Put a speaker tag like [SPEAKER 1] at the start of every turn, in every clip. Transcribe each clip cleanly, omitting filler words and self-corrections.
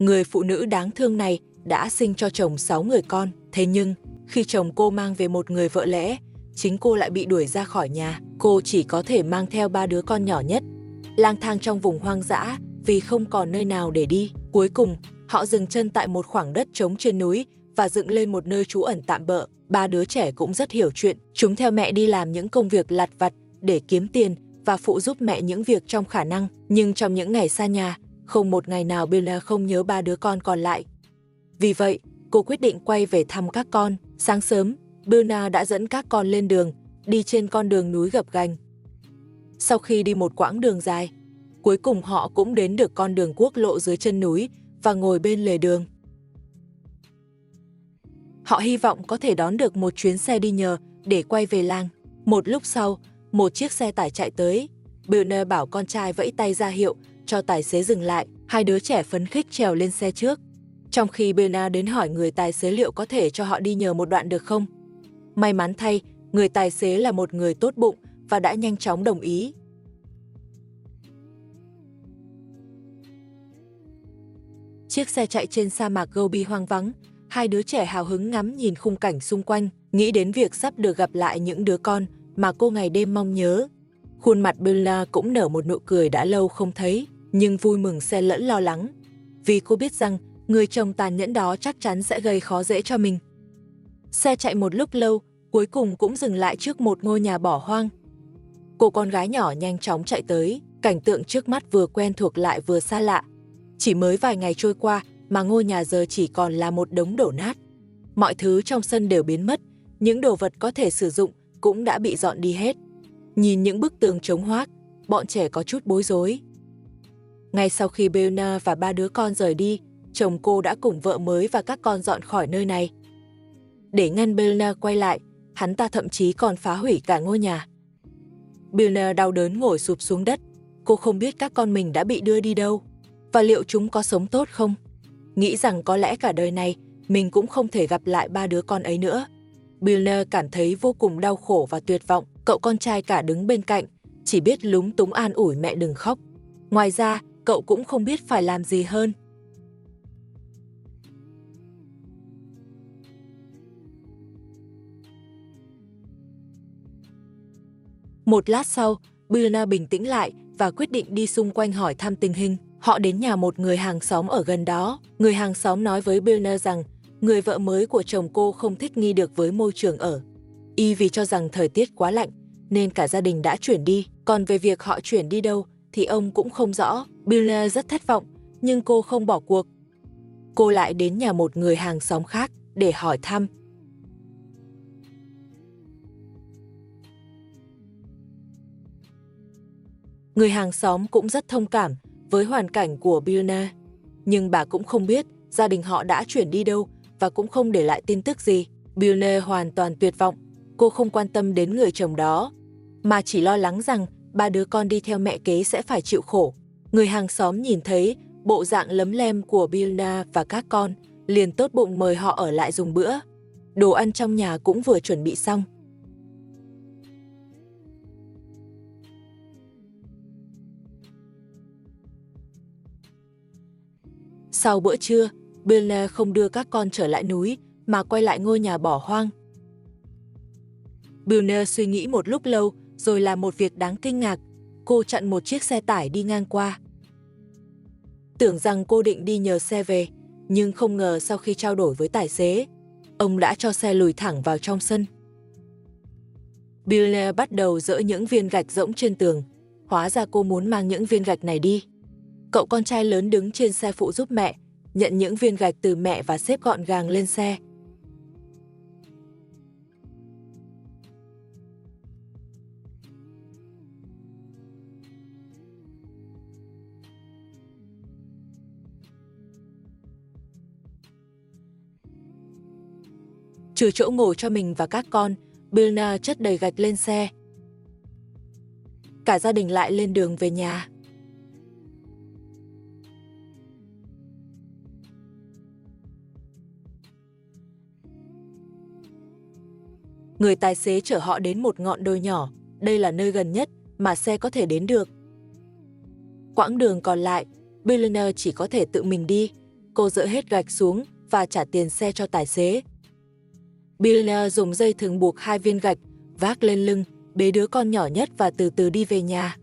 [SPEAKER 1] Người phụ nữ đáng thương này đã sinh cho chồng 6 người con, thế nhưng khi chồng cô mang về một người vợ lẽ, chính cô lại bị đuổi ra khỏi nhà. Cô chỉ có thể mang theo 3 đứa con nhỏ nhất, lang thang trong vùng hoang dã vì không còn nơi nào để đi. Cuối cùng, họ dừng chân tại một khoảng đất trống trên núi và dựng lên một nơi trú ẩn tạm bợ. 3 đứa trẻ cũng rất hiểu chuyện, chúng theo mẹ đi làm những công việc lặt vặt để kiếm tiền và phụ giúp mẹ những việc trong khả năng. Nhưng trong những ngày xa nhà, không một ngày nào Bella không nhớ 3 đứa con còn lại. Vì vậy, cô quyết định quay về thăm các con. Sáng sớm, Bella đã dẫn các con lên đường, đi trên con đường núi gập ghềnh. Sau khi đi một quãng đường dài, cuối cùng họ cũng đến được con đường quốc lộ dưới chân núi và ngồi bên lề đường. Họ hy vọng có thể đón được một chuyến xe đi nhờ để quay về làng. Một lúc sau, một chiếc xe tải chạy tới. Bella bảo con trai vẫy tay ra hiệu cho tài xế dừng lại. 2 đứa trẻ phấn khích trèo lên xe trước, trong khi Bella đến hỏi người tài xế liệu có thể cho họ đi nhờ một đoạn được không. May mắn thay, người tài xế là một người tốt bụng và đã nhanh chóng đồng ý. Chiếc xe chạy trên sa mạc Gobi hoang vắng. 2 đứa trẻ hào hứng ngắm nhìn khung cảnh xung quanh, nghĩ đến việc sắp được gặp lại những đứa con mà cô ngày đêm mong nhớ. Khuôn mặt Bella cũng nở một nụ cười đã lâu không thấy, nhưng vui mừng xen lẫn lo lắng, vì cô biết rằng người chồng tàn nhẫn đó chắc chắn sẽ gây khó dễ cho mình. Xe chạy một lúc lâu, cuối cùng cũng dừng lại trước một ngôi nhà bỏ hoang. Cô con gái nhỏ nhanh chóng chạy tới, cảnh tượng trước mắt vừa quen thuộc lại vừa xa lạ. Chỉ mới vài ngày trôi qua mà ngôi nhà giờ chỉ còn là một đống đổ nát. Mọi thứ trong sân đều biến mất, những đồ vật có thể sử dụng cũng đã bị dọn đi hết. Nhìn những bức tường trống hoác, bọn trẻ có chút bối rối. Ngay sau khi Bella và 3 đứa con rời đi, chồng cô đã cùng vợ mới và các con dọn khỏi nơi này. Để ngăn Bella quay lại, hắn ta thậm chí còn phá hủy cả ngôi nhà. Bella đau đớn ngồi sụp xuống đất. Cô không biết các con mình đã bị đưa đi đâu, và liệu chúng có sống tốt không. Nghĩ rằng có lẽ cả đời này mình cũng không thể gặp lại 3 đứa con ấy nữa. Bella cảm thấy vô cùng đau khổ và tuyệt vọng. Cậu con trai cả đứng bên cạnh, chỉ biết lúng túng an ủi mẹ đừng khóc. Ngoài ra, cậu cũng không biết phải làm gì hơn. Một lát sau, Bella bình tĩnh lại và quyết định đi xung quanh hỏi thăm tình hình. Họ đến nhà một người hàng xóm ở gần đó. Người hàng xóm nói với Bella rằng người vợ mới của chồng cô không thích nghi được với môi trường ở. Vì cho rằng thời tiết quá lạnh nên cả gia đình đã chuyển đi. Còn về việc họ chuyển đi đâu thì ông cũng không rõ. Bella rất thất vọng, nhưng cô không bỏ cuộc. Cô lại đến nhà một người hàng xóm khác để hỏi thăm. Người hàng xóm cũng rất thông cảm với hoàn cảnh của Bella, nhưng bà cũng không biết gia đình họ đã chuyển đi đâu và cũng không để lại tin tức gì. Bella hoàn toàn tuyệt vọng. Cô không quan tâm đến người chồng đó, mà chỉ lo lắng rằng 3 đứa con đi theo mẹ kế sẽ phải chịu khổ. Người hàng xóm nhìn thấy bộ dạng lấm lem của Bella và các con, liền tốt bụng mời họ ở lại dùng bữa. Đồ ăn trong nhà cũng vừa chuẩn bị xong. Sau bữa trưa, Bella không đưa các con trở lại núi mà quay lại ngôi nhà bỏ hoang. Bella suy nghĩ một lúc lâu rồi làm một việc đáng kinh ngạc. Cô chặn một chiếc xe tải đi ngang qua. Tưởng rằng cô định đi nhờ xe về, nhưng không ngờ sau khi trao đổi với tài xế, ông đã cho xe lùi thẳng vào trong sân. Bella bắt đầu dỡ những viên gạch rỗng trên tường. Hóa ra cô muốn mang những viên gạch này đi. Cậu con trai lớn đứng trên xe phụ giúp mẹ, nhận những viên gạch từ mẹ và xếp gọn gàng lên xe. Trừ chỗ ngồi cho mình và các con, Bella chất đầy gạch lên xe. Cả gia đình lại lên đường về nhà. Người tài xế chở họ đến một ngọn đồi nhỏ. Đây là nơi gần nhất mà xe có thể đến được. Quãng đường còn lại, Bella chỉ có thể tự mình đi. cô dỡ hết gạch xuống và trả tiền xe cho tài xế. Billionaire dùng dây thừng buộc 2 viên gạch, vác lên lưng, bế đứa con nhỏ nhất và từ từ đi về nhà.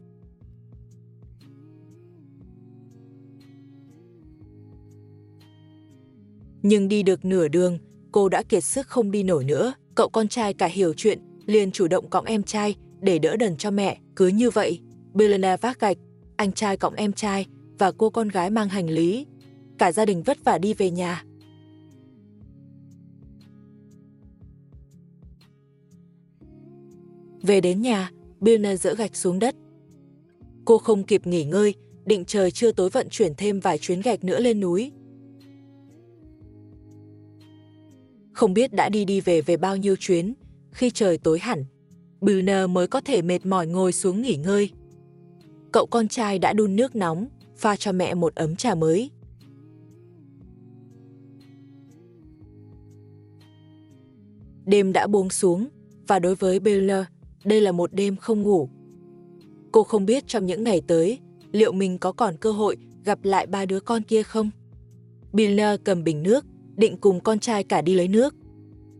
[SPEAKER 1] Nhưng đi được nửa đường, cô đã kiệt sức không đi nổi nữa. Cậu con trai cả hiểu chuyện, liền chủ động cõng em trai để đỡ đần cho mẹ. Cứ như vậy, Billionaire vác gạch, anh trai cõng em trai và cô con gái mang hành lý. Cả gia đình vất vả đi về nhà. Về đến nhà, Billionaire dỡ gạch xuống đất. Cô không kịp nghỉ ngơi, định trời trưa tối vận chuyển thêm vài chuyến gạch nữa lên núi. Không biết đã đi về bao nhiêu chuyến, khi trời tối hẳn, Billionaire mới có thể mệt mỏi ngồi xuống nghỉ ngơi. Cậu con trai đã đun nước nóng, pha cho mẹ một ấm trà mới. Đêm đã buông xuống, và đối với Billionaire, đây là một đêm không ngủ. Cô không biết trong những ngày tới, liệu mình có còn cơ hội gặp lại 3 đứa con kia không? Billionaire cầm bình nước, định cùng con trai cả đi lấy nước.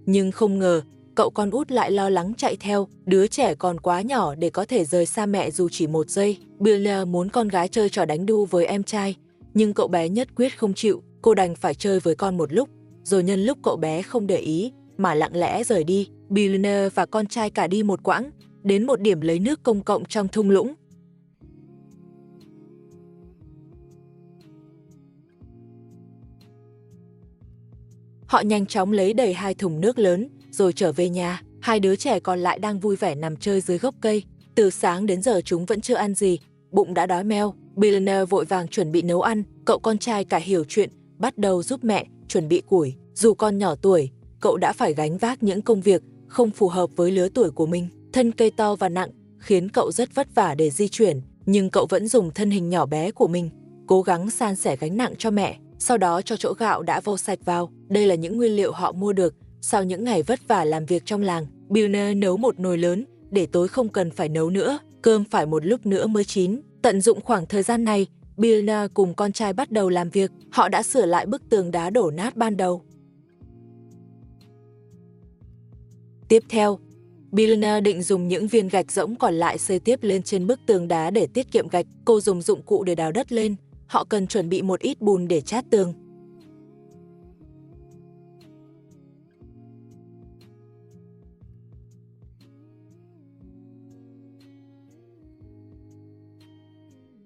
[SPEAKER 1] Nhưng không ngờ, cậu con út lại lo lắng chạy theo, đứa trẻ còn quá nhỏ để có thể rời xa mẹ dù chỉ 1 giây. Billionaire muốn con gái chơi trò đánh đu với em trai, nhưng cậu bé nhất quyết không chịu, cô đành phải chơi với con một lúc, rồi nhân lúc cậu bé không để ý, mà lặng lẽ rời đi. Billionaire và con trai cả đi một quãng, đến một điểm lấy nước công cộng trong thung lũng. Họ nhanh chóng lấy đầy 2 thùng nước lớn, rồi trở về nhà. 2 đứa trẻ còn lại đang vui vẻ nằm chơi dưới gốc cây. Từ sáng đến giờ chúng vẫn chưa ăn gì, bụng đã đói meo. Billionaire vội vàng chuẩn bị nấu ăn. Cậu con trai cả hiểu chuyện, bắt đầu giúp mẹ chuẩn bị củi. Dù con nhỏ tuổi, cậu đã phải gánh vác những công việc không phù hợp với lứa tuổi của mình. Thân cây to và nặng khiến cậu rất vất vả để di chuyển, nhưng cậu vẫn dùng thân hình nhỏ bé của mình, cố gắng san sẻ gánh nặng cho mẹ. Sau đó cho chỗ gạo đã vo sạch vào. Đây là những nguyên liệu họ mua được sau những ngày vất vả làm việc trong làng. Billionaire nấu một nồi lớn để tối không cần phải nấu nữa. Cơm phải một lúc nữa mới chín. Tận dụng khoảng thời gian này, Billionaire cùng con trai bắt đầu làm việc. Họ đã sửa lại bức tường đá đổ nát ban đầu. Tiếp theo, Billionaire định dùng những viên gạch rỗng còn lại xây tiếp lên trên bức tường đá để tiết kiệm gạch. Cô dùng dụng cụ để đào đất lên. Họ cần chuẩn bị một ít bùn để chát tường.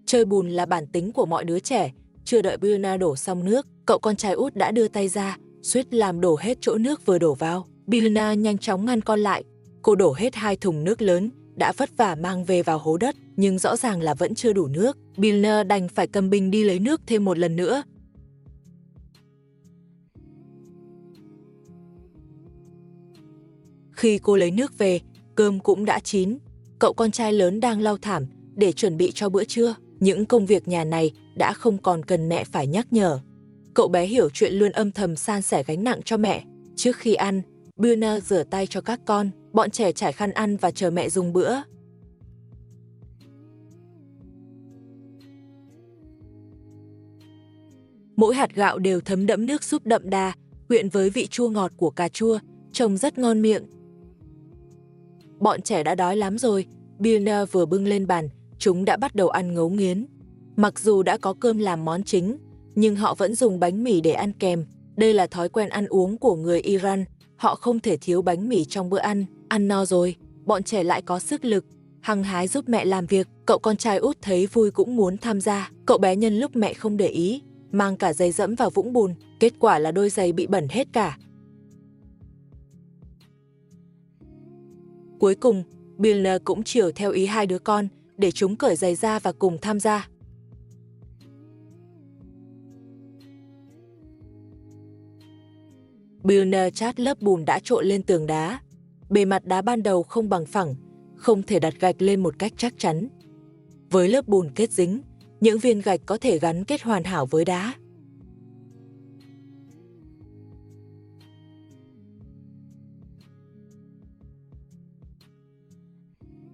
[SPEAKER 1] Chơi bùn là bản tính của mọi đứa trẻ. Chưa đợi Billionaire đổ xong nước, cậu con trai út đã đưa tay ra, suýt làm đổ hết chỗ nước vừa đổ vào. Billionaire nhanh chóng ngăn con lại. Cô đổ hết 2 thùng nước lớn, đã vất vả mang về vào hố đất, nhưng rõ ràng là vẫn chưa đủ nước. Billionaire đành phải cầm bình đi lấy nước thêm một lần nữa. Khi cô lấy nước về, cơm cũng đã chín. Cậu con trai lớn đang lau thảm để chuẩn bị cho bữa trưa. Những công việc nhà này đã không còn cần mẹ phải nhắc nhở. Cậu bé hiểu chuyện luôn âm thầm san sẻ gánh nặng cho mẹ. Trước khi ăn, Billionaire rửa tay cho các con. Bọn trẻ trải khăn ăn và chờ mẹ dùng bữa. Mỗi hạt gạo đều thấm đẫm nước súp đậm đà, quyện với vị chua ngọt của cà chua, trông rất ngon miệng. Bọn trẻ đã đói lắm rồi, Billionaire vừa bưng lên bàn, chúng đã bắt đầu ăn ngấu nghiến. Mặc dù đã có cơm làm món chính, nhưng họ vẫn dùng bánh mì để ăn kèm. Đây là thói quen ăn uống của người Iran, họ không thể thiếu bánh mì trong bữa ăn. Ăn no rồi, bọn trẻ lại có sức lực, hăng hái giúp mẹ làm việc. Cậu con trai út thấy vui cũng muốn tham gia. Cậu bé nhân lúc mẹ không để ý, mang cả giày dẫm vào vũng bùn. Kết quả là đôi giày bị bẩn hết cả. Cuối cùng, Billionaire cũng chiều theo ý 2 đứa con, để chúng cởi giày ra và cùng tham gia. Billionaire chát lớp bùn đã trộn lên tường đá. Bề mặt đá ban đầu không bằng phẳng, không thể đặt gạch lên một cách chắc chắn. Với lớp bùn kết dính, những viên gạch có thể gắn kết hoàn hảo với đá.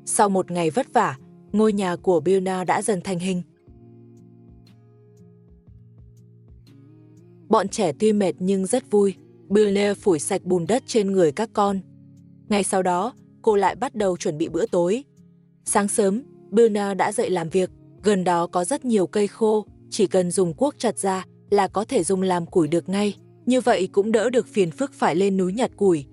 [SPEAKER 1] Sau một ngày vất vả, ngôi nhà của Billionaire đã dần thành hình. Bọn trẻ tuy mệt nhưng rất vui. Billner phủi sạch bùn đất trên người các con. Ngay sau đó, cô lại bắt đầu chuẩn bị bữa tối. Sáng sớm, Billner đã dậy làm việc. Gần đó có rất nhiều cây khô, chỉ cần dùng cuốc chặt ra là có thể dùng làm củi được ngay. Như vậy cũng đỡ được phiền phức phải lên núi nhặt củi.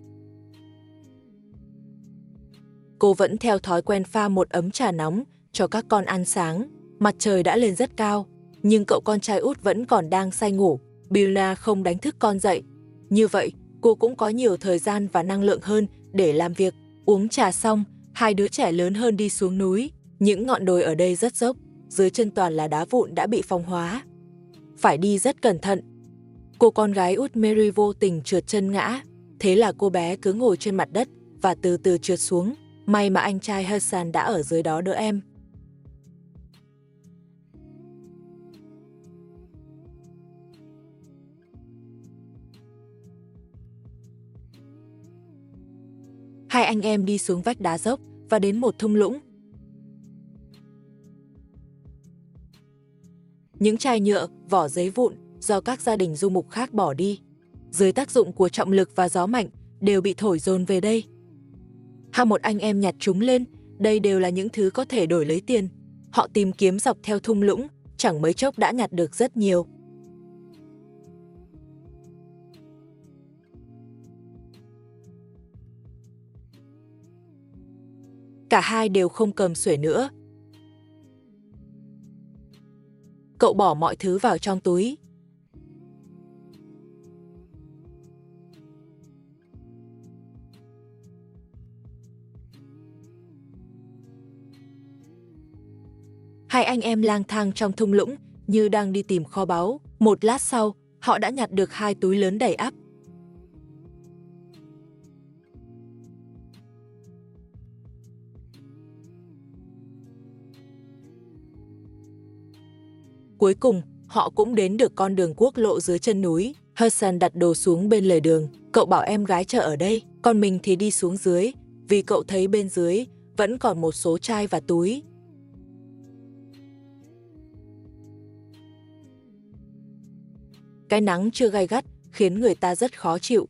[SPEAKER 1] Cô vẫn theo thói quen pha một ấm trà nóng cho các con ăn sáng. Mặt trời đã lên rất cao, nhưng cậu con trai út vẫn còn đang say ngủ. Billner không đánh thức con dậy. Như vậy, cô cũng có nhiều thời gian và năng lượng hơn để làm việc. Uống trà xong, hai đứa trẻ lớn hơn đi xuống núi. Những ngọn đồi ở đây rất dốc, dưới chân toàn là đá vụn đã bị phong hóa. Phải đi rất cẩn thận. Cô con gái út Mary vô tình trượt chân ngã. Thế là cô bé cứ ngồi trên mặt đất và từ từ trượt xuống. May mà anh trai Hassan đã ở dưới đó đỡ em. Hai anh em đi xuống vách đá dốc và đến một thung lũng. Những chai nhựa, vỏ giấy vụn do các gia đình du mục khác bỏ đi, dưới tác dụng của trọng lực và gió mạnh, đều bị thổi dồn về đây. Một anh em nhặt chúng lên, đây đều là những thứ có thể đổi lấy tiền. Họ tìm kiếm dọc theo thung lũng, chẳng mấy chốc đã nhặt được rất nhiều. Cả hai đều không cầm xuể nữa. Cậu bỏ mọi thứ vào trong túi. Hai anh em lang thang trong thung lũng như đang đi tìm kho báu. Một lát sau, họ đã nhặt được 2 túi lớn đầy ắp. Cuối cùng, họ cũng đến được con đường quốc lộ dưới chân núi. Hassan đặt đồ xuống bên lề đường. Cậu bảo em gái chờ ở đây, còn mình thì đi xuống dưới, vì cậu thấy bên dưới vẫn còn một số chai và túi. Cái nắng chưa gay gắt khiến người ta rất khó chịu.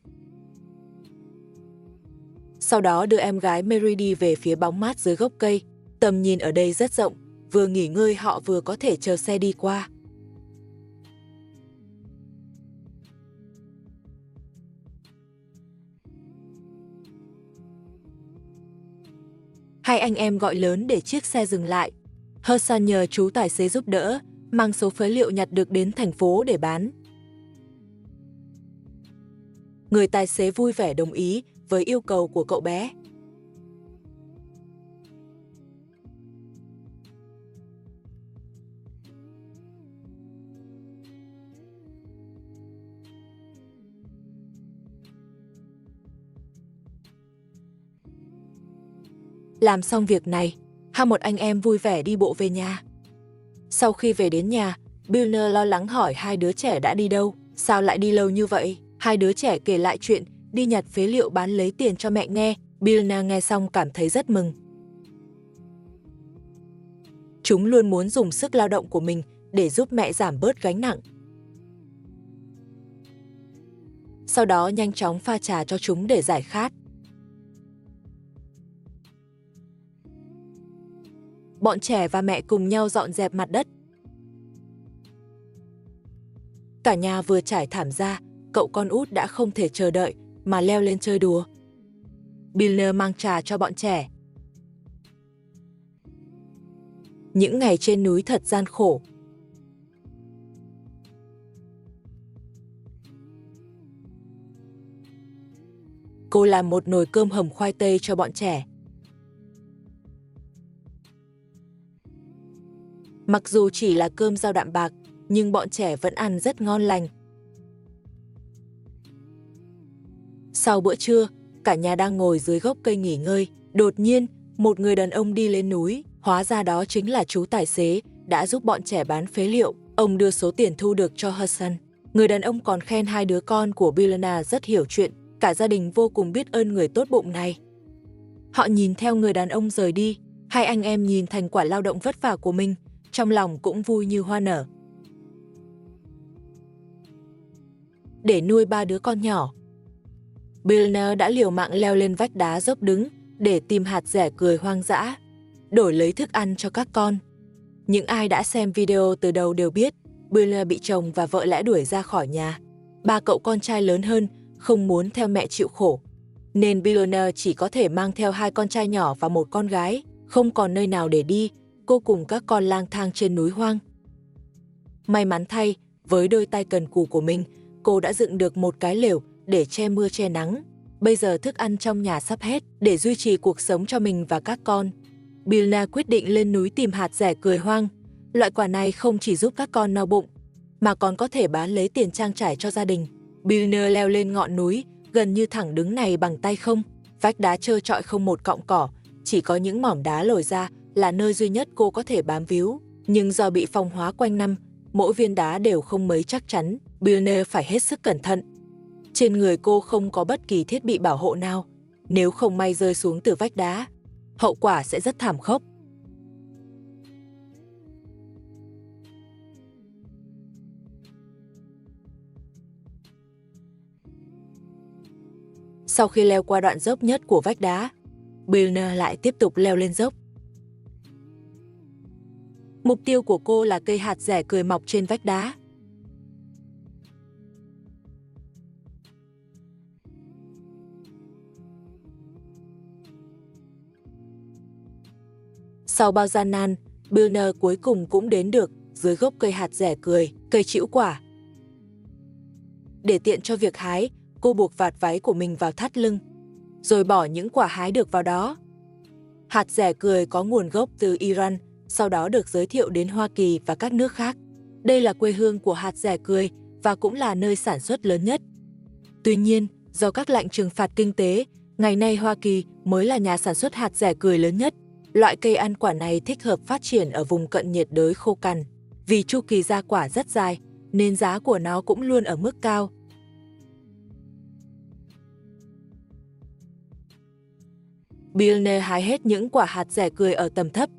[SPEAKER 1] Sau đó đưa em gái Mary đi về phía bóng mát dưới gốc cây. Tầm nhìn ở đây rất rộng, vừa nghỉ ngơi họ vừa có thể chờ xe đi qua. Hai anh em gọi lớn để chiếc xe dừng lại. Hassan nhờ chú tài xế giúp đỡ, mang số phế liệu nhặt được đến thành phố để bán. Người tài xế vui vẻ đồng ý với yêu cầu của cậu bé. Làm xong việc này, một anh em vui vẻ đi bộ về nhà. Sau khi về đến nhà, Billner lo lắng hỏi hai đứa trẻ đã đi đâu, sao lại đi lâu như vậy. Hai đứa trẻ kể lại chuyện đi nhặt phế liệu bán lấy tiền cho mẹ nghe. Billner nghe xong cảm thấy rất mừng. Chúng luôn muốn dùng sức lao động của mình để giúp mẹ giảm bớt gánh nặng. Sau đó nhanh chóng pha trà cho chúng để giải khát. Bọn trẻ và mẹ cùng nhau dọn dẹp mặt đất. Cả nhà vừa trải thảm ra, cậu con út đã không thể chờ đợi mà leo lên chơi đùa. Billner mang trà cho bọn trẻ. Những ngày trên núi thật gian khổ. Cô làm một nồi cơm hầm khoai tây cho bọn trẻ. Mặc dù chỉ là cơm rau đạm bạc, nhưng bọn trẻ vẫn ăn rất ngon lành. Sau bữa trưa, cả nhà đang ngồi dưới gốc cây nghỉ ngơi. Đột nhiên, một người đàn ông đi lên núi. Hóa ra đó chính là chú tài xế đã giúp bọn trẻ bán phế liệu. Ông đưa số tiền thu được cho Hassan. Người đàn ông còn khen hai đứa con của Billner rất hiểu chuyện. Cả gia đình vô cùng biết ơn người tốt bụng này. Họ nhìn theo người đàn ông rời đi. Hai anh em nhìn thành quả lao động vất vả của mình, trong lòng cũng vui như hoa nở. để nuôi 3 đứa con nhỏ. Billionaire đã liều mạng leo lên vách đá dốc đứng để tìm hạt dẻ cười hoang dã, đổi lấy thức ăn cho các con. Những ai đã xem video từ đầu đều biết, Billionaire bị chồng và vợ lẽ đuổi ra khỏi nhà. 3 cậu con trai lớn hơn không muốn theo mẹ chịu khổ, nên Billionaire chỉ có thể mang theo 2 con trai nhỏ và 1 con gái. Không còn nơi nào để đi, cô cùng các con lang thang trên núi hoang. May mắn thay, với đôi tay cần cù của mình, cô đã dựng được một cái lều để che mưa che nắng. Bây giờ thức ăn trong nhà sắp hết để duy trì cuộc sống cho mình và các con. Billionaire quyết định lên núi tìm hạt dẻ cười hoang. Loại quả này không chỉ giúp các con no bụng, mà còn có thể bán lấy tiền trang trải cho gia đình. Billionaire leo lên ngọn núi, gần như thẳng đứng này bằng tay không. Vách đá trơ trọi không một cọng cỏ, chỉ có những mỏm đá lồi ra là nơi duy nhất cô có thể bám víu. Nhưng do bị phong hóa quanh năm, mỗi viên đá đều không mấy chắc chắn, Billionaire phải hết sức cẩn thận. Trên người cô không có bất kỳ thiết bị bảo hộ nào, nếu không may rơi xuống từ vách đá, hậu quả sẽ rất thảm khốc. Sau khi leo qua đoạn dốc nhất của vách đá, Billionaire lại tiếp tục leo lên dốc. Mục tiêu của cô là cây hạt dẻ cười mọc trên vách đá. Sau bao gian nan, Billionaire cuối cùng cũng đến được dưới gốc cây hạt dẻ cười, cây trĩu quả. Để tiện cho việc hái, cô buộc vạt váy của mình vào thắt lưng, rồi bỏ những quả hái được vào đó. Hạt dẻ cười có nguồn gốc từ Iran, sau đó được giới thiệu đến Hoa Kỳ và các nước khác. Đây là quê hương của hạt dẻ cười và cũng là nơi sản xuất lớn nhất. Tuy nhiên, do các lệnh trừng phạt kinh tế, ngày nay Hoa Kỳ mới là nhà sản xuất hạt dẻ cười lớn nhất. Loại cây ăn quả này thích hợp phát triển ở vùng cận nhiệt đới khô cằn. Vì chu kỳ ra quả rất dài, nên giá của nó cũng luôn ở mức cao. Billionaire hái hết những quả hạt dẻ cười ở tầm thấp.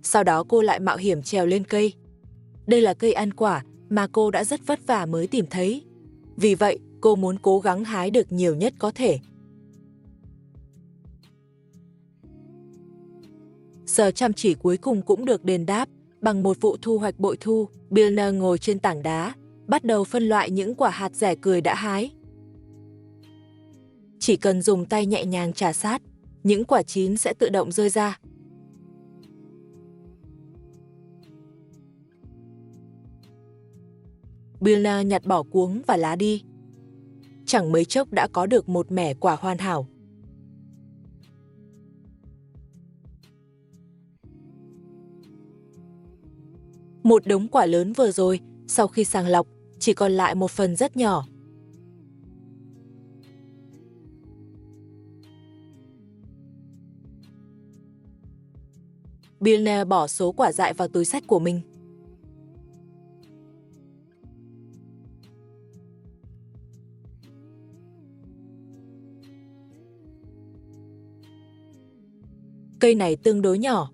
[SPEAKER 1] Sau đó cô lại mạo hiểm trèo lên cây. Đây là cây ăn quả mà cô đã rất vất vả mới tìm thấy. Vì vậy, cô muốn cố gắng hái được nhiều nhất có thể. Sự chăm chỉ cuối cùng cũng được đền đáp bằng một vụ thu hoạch bội thu. Billionaire ngồi trên tảng đá, bắt đầu phân loại những quả hạt dẻ cười đã hái. Chỉ cần dùng tay nhẹ nhàng chà sát, những quả chín sẽ tự động rơi ra. Billionaire nhặt bỏ cuống và lá đi. Chẳng mấy chốc đã có được một mẻ quả hoàn hảo. Một đống quả lớn vừa rồi, sau khi sàng lọc, chỉ còn lại một phần rất nhỏ. Billionaire bỏ số quả dại vào túi xách của mình. Cây này tương đối nhỏ.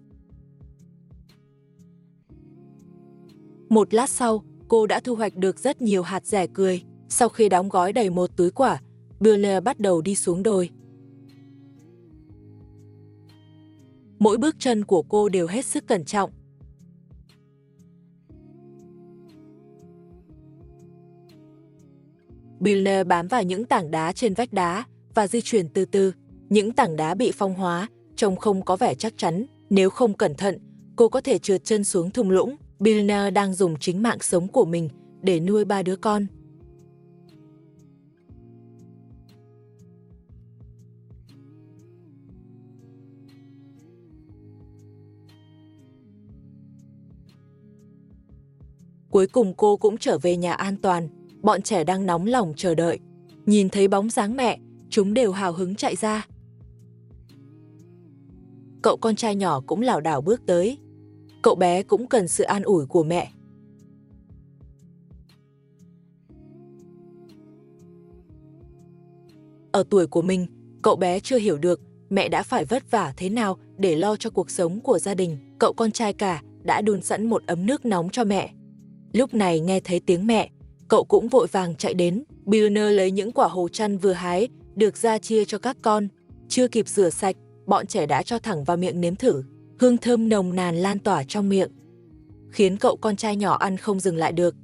[SPEAKER 1] Một lát sau, cô đã thu hoạch được rất nhiều hạt dẻ cười. Sau khi đóng gói đầy một túi quả, Billionaire bắt đầu đi xuống đồi. Mỗi bước chân của cô đều hết sức cẩn trọng. Billionaire bám vào những tảng đá trên vách đá và di chuyển từ từ. Những tảng đá bị phong hóa, trông không có vẻ chắc chắn. Nếu không cẩn thận, cô có thể trượt chân xuống thung lũng. Billionaire đang dùng chính mạng sống của mình để nuôi 3 đứa con. Cuối cùng cô cũng trở về nhà an toàn. Bọn trẻ đang nóng lòng chờ đợi. Nhìn thấy bóng dáng mẹ, chúng đều hào hứng chạy ra. Cậu con trai nhỏ cũng lảo đảo bước tới. Cậu bé cũng cần sự an ủi của mẹ. Ở tuổi của mình, cậu bé chưa hiểu được mẹ đã phải vất vả thế nào để lo cho cuộc sống của gia đình. Cậu con trai cả đã đun sẵn một ấm nước nóng cho mẹ. Lúc này nghe thấy tiếng mẹ, Cậu cũng vội vàng chạy đến. Billionaire lấy những quả hồ chăn vừa hái được ra chia cho các con. Chưa kịp rửa sạch, bọn trẻ đã cho thẳng vào miệng nếm thử. Hương thơm nồng nàn lan tỏa trong miệng, khiến cậu con trai nhỏ ăn không dừng lại được.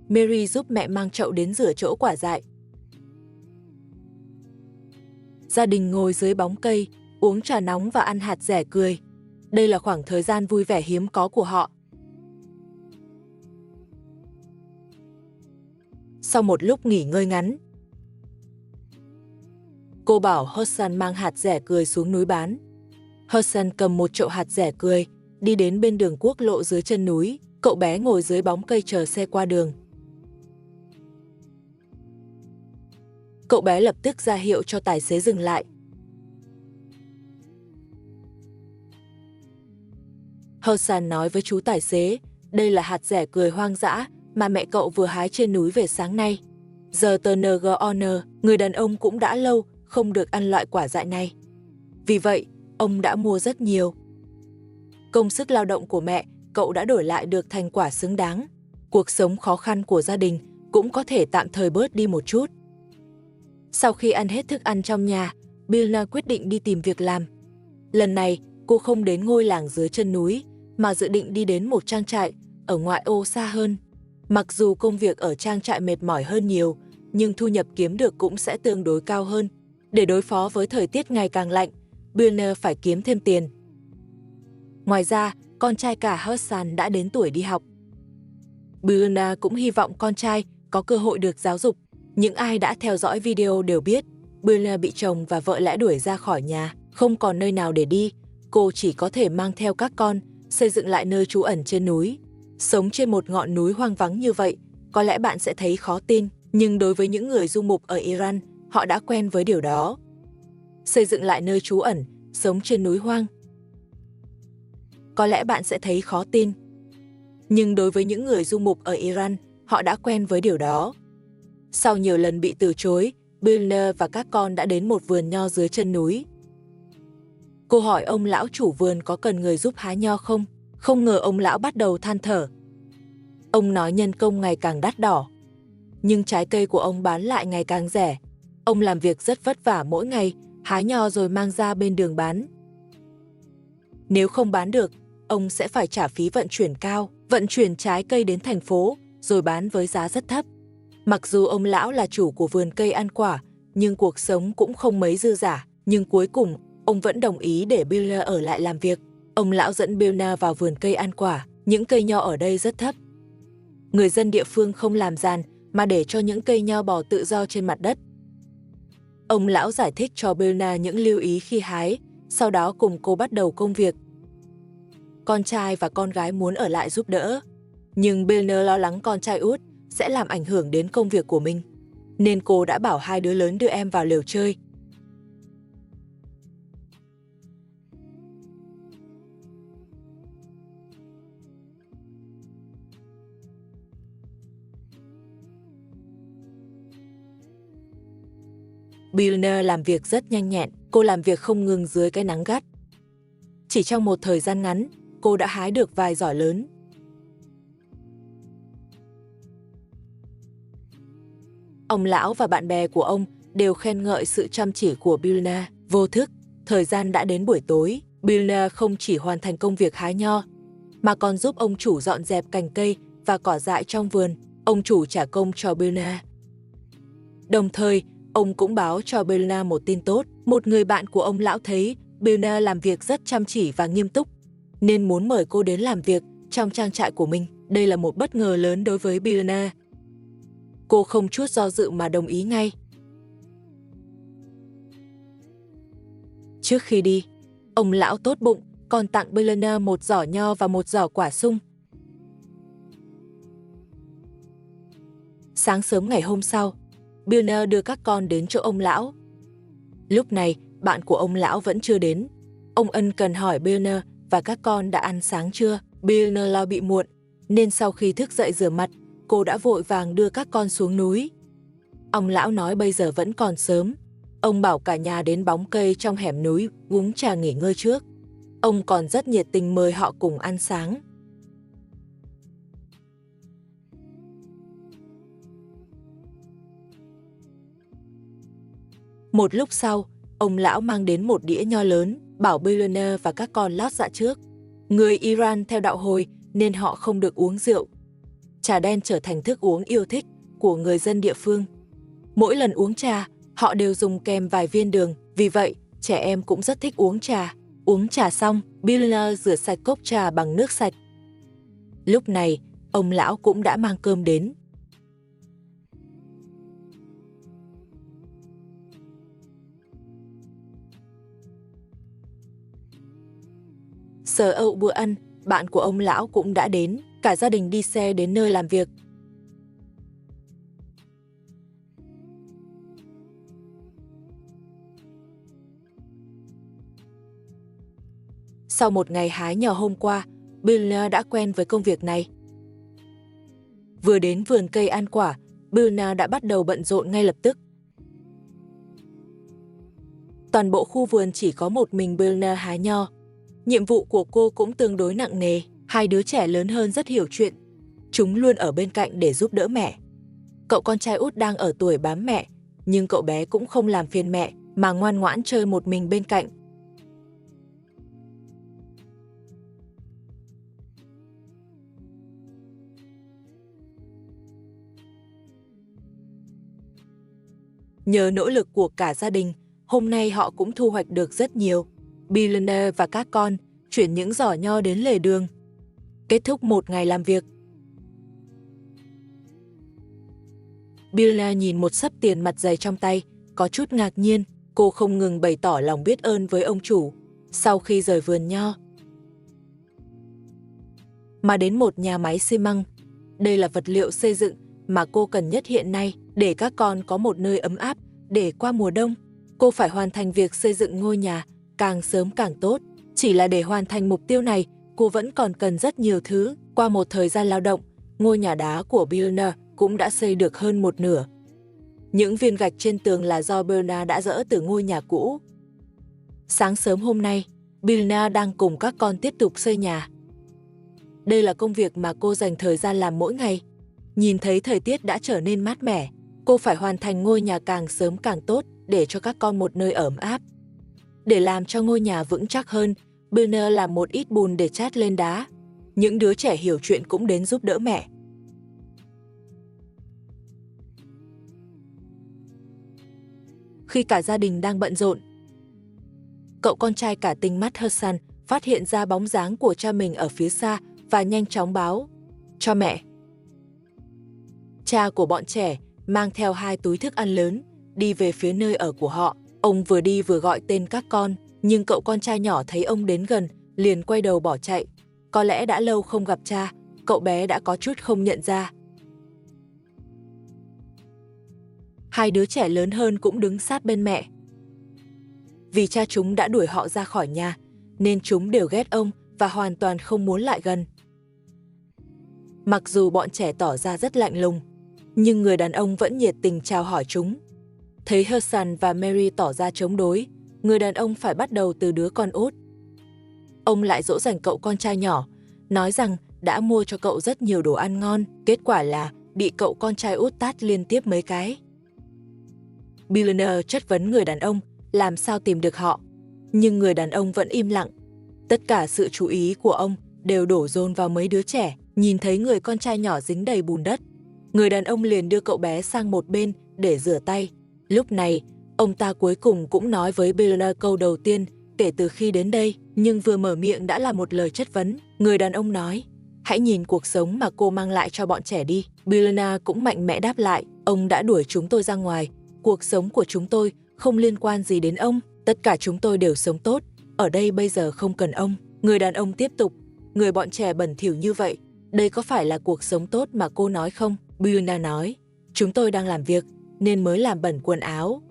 [SPEAKER 1] Mary giúp mẹ mang chậu đến rửa chỗ quả dại. Gia đình ngồi dưới bóng cây, uống trà nóng và ăn hạt dẻ cười. Đây là khoảng thời gian vui vẻ hiếm có của họ. Sau một lúc nghỉ ngơi ngắn, cô bảo Hudson mang hạt dẻ cười xuống núi bán. Hudson cầm một chậu hạt dẻ cười, đi đến bên đường quốc lộ dưới chân núi. Cậu bé ngồi dưới bóng cây chờ xe qua đường. Cậu bé lập tức ra hiệu cho tài xế dừng lại. Hudson nói với chú tài xế, đây là hạt dẻ cười hoang dã mà mẹ cậu vừa hái trên núi về sáng nay. Giờ TNGON, người đàn ông cũng đã lâu không được ăn loại quả dại này. Vì vậy, ông đã mua rất nhiều. Công sức lao động của mẹ, cậu đã đổi lại được thành quả xứng đáng. Cuộc sống khó khăn của gia đình cũng có thể tạm thời bớt đi một chút. Sau khi ăn hết thức ăn trong nhà, Billionaire quyết định đi tìm việc làm. Lần này, cô không đến ngôi làng dưới chân núi, mà dự định đi đến một trang trại ở ngoại ô xa hơn. Mặc dù công việc ở trang trại mệt mỏi hơn nhiều, nhưng thu nhập kiếm được cũng sẽ tương đối cao hơn. Để đối phó với thời tiết ngày càng lạnh, Billionaire phải kiếm thêm tiền. Ngoài ra, con trai cả Hudson đã đến tuổi đi học. Billionaire cũng hy vọng con trai có cơ hội được giáo dục. Những ai đã theo dõi video đều biết, Billionaire bị chồng và vợ lẽ đuổi ra khỏi nhà, không còn nơi nào để đi. Cô chỉ có thể mang theo các con, xây dựng lại nơi trú ẩn trên núi. Sống trên một ngọn núi hoang vắng như vậy, có lẽ bạn sẽ thấy khó tin, nhưng đối với những người du mục ở Iran, họ đã quen với điều đó. Xây dựng lại nơi trú ẩn, sống trên núi hoang. Có lẽ bạn sẽ thấy khó tin, nhưng đối với những người du mục ở Iran, họ đã quen với điều đó. Sau nhiều lần bị từ chối, Billionaire và các con đã đến một vườn nho dưới chân núi. Cô hỏi ông lão chủ vườn có cần người giúp hái nho không? Không ngờ ông lão bắt đầu than thở. Ông nói nhân công ngày càng đắt đỏ, nhưng trái cây của ông bán lại ngày càng rẻ. Ông làm việc rất vất vả mỗi ngày, hái nho rồi mang ra bên đường bán. Nếu không bán được, ông sẽ phải trả phí vận chuyển cao, vận chuyển trái cây đến thành phố, rồi bán với giá rất thấp. Mặc dù ông lão là chủ của vườn cây ăn quả, nhưng cuộc sống cũng không mấy dư dả. Nhưng cuối cùng, ông vẫn đồng ý để Billionaire ở lại làm việc. Ông lão dẫn Billionaire vào vườn cây ăn quả. Những cây nho ở đây rất thấp. Người dân địa phương không làm giàn, mà để cho những cây nho bò tự do trên mặt đất. Ông lão giải thích cho Billionaire những lưu ý khi hái, sau đó cùng cô bắt đầu công việc. Con trai và con gái muốn ở lại giúp đỡ, nhưng Billionaire lo lắng con trai út sẽ làm ảnh hưởng đến công việc của mình, nên cô đã bảo hai đứa lớn đưa em vào lều chơi. Billionaire làm việc rất nhanh nhẹn, cô làm việc không ngừng dưới cái nắng gắt. Chỉ trong một thời gian ngắn, cô đã hái được vài giỏ lớn. Ông lão và bạn bè của ông đều khen ngợi sự chăm chỉ của Billionaire. Vô thức, thời gian đã đến buổi tối, Billionaire không chỉ hoàn thành công việc hái nho, mà còn giúp ông chủ dọn dẹp cành cây và cỏ dại trong vườn. Ông chủ trả công cho Billionaire. Đồng thời, ông cũng báo cho Billionaire một tin tốt. Một người bạn của ông lão thấy Billionaire làm việc rất chăm chỉ và nghiêm túc, nên muốn mời cô đến làm việc trong trang trại của mình. Đây là một bất ngờ lớn đối với Billionaire. Cô không chút do dự mà đồng ý ngay. Trước khi đi, ông lão tốt bụng còn tặng Billionaire một giỏ nho và một giỏ quả sung. Sáng sớm ngày hôm sau, Billionaire đưa các con đến chỗ ông lão. Lúc này, bạn của ông lão vẫn chưa đến. Ông ân cần hỏi Billionaire và các con đã ăn sáng chưa. Billionaire lo bị muộn, nên sau khi thức dậy rửa mặt, cô đã vội vàng đưa các con xuống núi. Ông lão nói bây giờ vẫn còn sớm. Ông bảo cả nhà đến bóng cây trong hẻm núi uống trà nghỉ ngơi trước. Ông còn rất nhiệt tình mời họ cùng ăn sáng. Một lúc sau, ông lão mang đến một đĩa nho lớn, bảo Billionaire và các con lót dạ trước. Người Iran theo đạo Hồi nên họ không được uống rượu. Trà đen trở thành thức uống yêu thích của người dân địa phương. Mỗi lần uống trà, họ đều dùng kèm vài viên đường, vì vậy trẻ em cũng rất thích uống trà. Uống trà xong, Billionaire rửa sạch cốc trà bằng nước sạch. Lúc này, ông lão cũng đã mang cơm đến. Giờ ậu bữa ăn, bạn của ông lão cũng đã đến, cả gia đình đi xe đến nơi làm việc. Sau một ngày hái nho hôm qua, Billionaire đã quen với công việc này. Vừa đến vườn cây ăn quả, Billionaire đã bắt đầu bận rộn ngay lập tức. Toàn bộ khu vườn chỉ có một mình Billionaire hái nho. Nhiệm vụ của cô cũng tương đối nặng nề. Hai đứa trẻ lớn hơn rất hiểu chuyện. Chúng luôn ở bên cạnh để giúp đỡ mẹ. Cậu con trai út đang ở tuổi bám mẹ, nhưng cậu bé cũng không làm phiền mẹ mà ngoan ngoãn chơi một mình bên cạnh. Nhờ nỗ lực của cả gia đình, hôm nay họ cũng thu hoạch được rất nhiều. Billionaire và các con chuyển những giỏ nho đến lề đường. Kết thúc một ngày làm việc. Billionaire nhìn một xấp tiền mặt dày trong tay, có chút ngạc nhiên. Cô không ngừng bày tỏ lòng biết ơn với ông chủ. Sau khi rời vườn nho, mà đến một nhà máy xi măng. Đây là vật liệu xây dựng mà cô cần nhất hiện nay để các con có một nơi ấm áp để qua mùa đông. Cô phải hoàn thành việc xây dựng ngôi nhà càng sớm càng tốt. Chỉ là để hoàn thành mục tiêu này, cô vẫn còn cần rất nhiều thứ. Qua một thời gian lao động, ngôi nhà đá của Billionaire cũng đã xây được hơn một nửa. Những viên gạch trên tường là do Billionaire đã dỡ từ ngôi nhà cũ. Sáng sớm hôm nay, Billionaire đang cùng các con tiếp tục xây nhà. Đây là công việc mà cô dành thời gian làm mỗi ngày. Nhìn thấy thời tiết đã trở nên mát mẻ, cô phải hoàn thành ngôi nhà càng sớm càng tốt để cho các con một nơi ấm áp. Để làm cho ngôi nhà vững chắc hơn, Billionaire làm một ít bùn để chát lên đá. Những đứa trẻ hiểu chuyện cũng đến giúp đỡ mẹ. Khi cả gia đình đang bận rộn, cậu con trai cả tinh mắt Hassan phát hiện ra bóng dáng của cha mình ở phía xa và nhanh chóng báo cho mẹ. Cha của bọn trẻ mang theo 2 túi thức ăn lớn, đi về phía nơi ở của họ. Ông vừa đi vừa gọi tên các con, nhưng cậu con trai nhỏ thấy ông đến gần, liền quay đầu bỏ chạy. Có lẽ đã lâu không gặp cha, cậu bé đã có chút không nhận ra. 2 đứa trẻ lớn hơn cũng đứng sát bên mẹ. Vì cha chúng đã đuổi họ ra khỏi nhà, nên chúng đều ghét ông và hoàn toàn không muốn lại gần. Mặc dù bọn trẻ tỏ ra rất lạnh lùng, nhưng người đàn ông vẫn nhiệt tình chào hỏi chúng. Thấy Hassan và Mary tỏ ra chống đối, người đàn ông phải bắt đầu từ đứa con út. Ông lại dỗ dành cậu con trai nhỏ, nói rằng đã mua cho cậu rất nhiều đồ ăn ngon, kết quả là bị cậu con trai út tát liên tiếp mấy cái. Billionaire chất vấn người đàn ông làm sao tìm được họ, nhưng người đàn ông vẫn im lặng. Tất cả sự chú ý của ông đều đổ dồn vào mấy đứa trẻ. Nhìn thấy người con trai nhỏ dính đầy bùn đất, người đàn ông liền đưa cậu bé sang một bên để rửa tay. Lúc này, ông ta cuối cùng cũng nói với Billionaire câu đầu tiên kể từ khi đến đây, nhưng vừa mở miệng đã là một lời chất vấn. Người đàn ông nói, hãy nhìn cuộc sống mà cô mang lại cho bọn trẻ đi. Billionaire cũng mạnh mẽ đáp lại, ông đã đuổi chúng tôi ra ngoài. Cuộc sống của chúng tôi không liên quan gì đến ông, tất cả chúng tôi đều sống tốt, ở đây bây giờ không cần ông. Người đàn ông tiếp tục, người bọn trẻ bẩn thỉu như vậy, đây có phải là cuộc sống tốt mà cô nói không? Billionaire nói, chúng tôi đang làm việc, nên mới làm bẩn quần áo.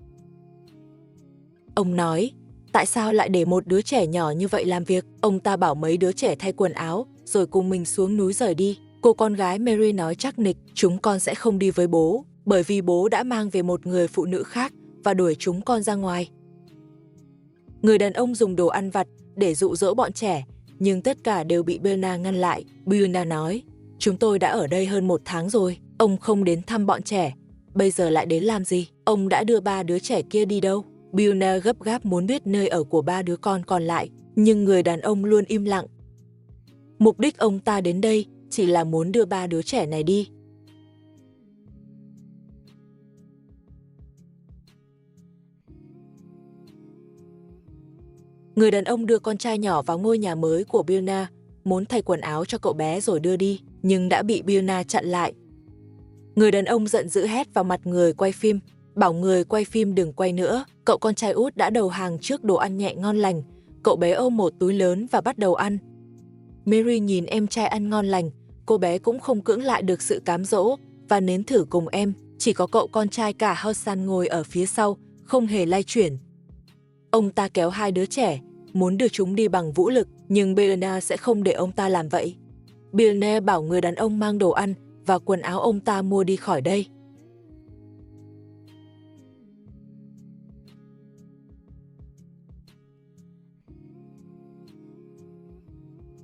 [SPEAKER 1] Ông nói, tại sao lại để một đứa trẻ nhỏ như vậy làm việc? Ông ta bảo mấy đứa trẻ thay quần áo, rồi cùng mình xuống núi rời đi. Cô con gái Mary nói chắc nịch, chúng con sẽ không đi với bố, bởi vì bố đã mang về một người phụ nữ khác và đuổi chúng con ra ngoài. Người đàn ông dùng đồ ăn vặt để dụ dỗ bọn trẻ, nhưng tất cả đều bị Biona ngăn lại. Biona nói, chúng tôi đã ở đây hơn 1 tháng rồi, ông không đến thăm bọn trẻ, bây giờ lại đến làm gì? Ông đã đưa 3 đứa trẻ kia đi đâu? Biona gấp gáp muốn biết nơi ở của 3 đứa con còn lại, nhưng người đàn ông luôn im lặng. Mục đích ông ta đến đây chỉ là muốn đưa 3 đứa trẻ này đi. Người đàn ông đưa con trai nhỏ vào ngôi nhà mới của Biona, muốn thay quần áo cho cậu bé rồi đưa đi, nhưng đã bị Biona chặn lại. Người đàn ông giận dữ hét vào mặt người quay phim, bảo người quay phim đừng quay nữa. Cậu con trai út đã đầu hàng trước đồ ăn nhẹ ngon lành. Cậu bé ôm một túi lớn và bắt đầu ăn. Mary nhìn em trai ăn ngon lành, cô bé cũng không cưỡng lại được sự cám dỗ và nếm thử cùng em. Chỉ có cậu con trai cả Hassan ngồi ở phía sau, không hề lay chuyển. Ông ta kéo 2 đứa trẻ, muốn đưa chúng đi bằng vũ lực, nhưng Biona sẽ không để ông ta làm vậy. Biona bảo người đàn ông mang đồ ăn và quần áo ông ta mua đi khỏi đây.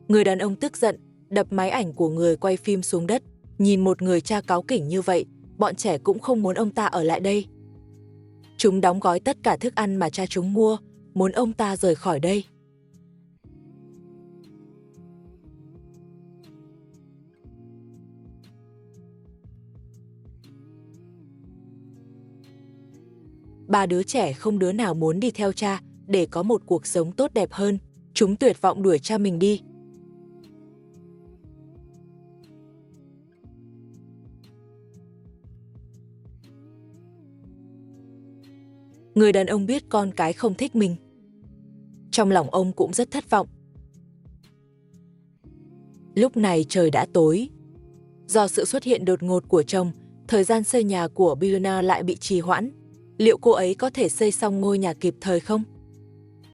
[SPEAKER 1] Người đàn ông tức giận, đập máy ảnh của người quay phim xuống đất. Nhìn một người cha cáu kỉnh như vậy, bọn trẻ cũng không muốn ông ta ở lại đây. Chúng đóng gói tất cả thức ăn mà cha chúng mua, muốn ông ta rời khỏi đây. Ba đứa trẻ không đứa nào muốn đi theo cha để có một cuộc sống tốt đẹp hơn. Chúng tuyệt vọng đuổi cha mình đi. Người đàn ông biết con cái không thích mình. Trong lòng ông cũng rất thất vọng. Lúc này trời đã tối. Do sự xuất hiện đột ngột của chồng, thời gian xây nhà của Biona lại bị trì hoãn. Liệu cô ấy có thể xây xong ngôi nhà kịp thời không?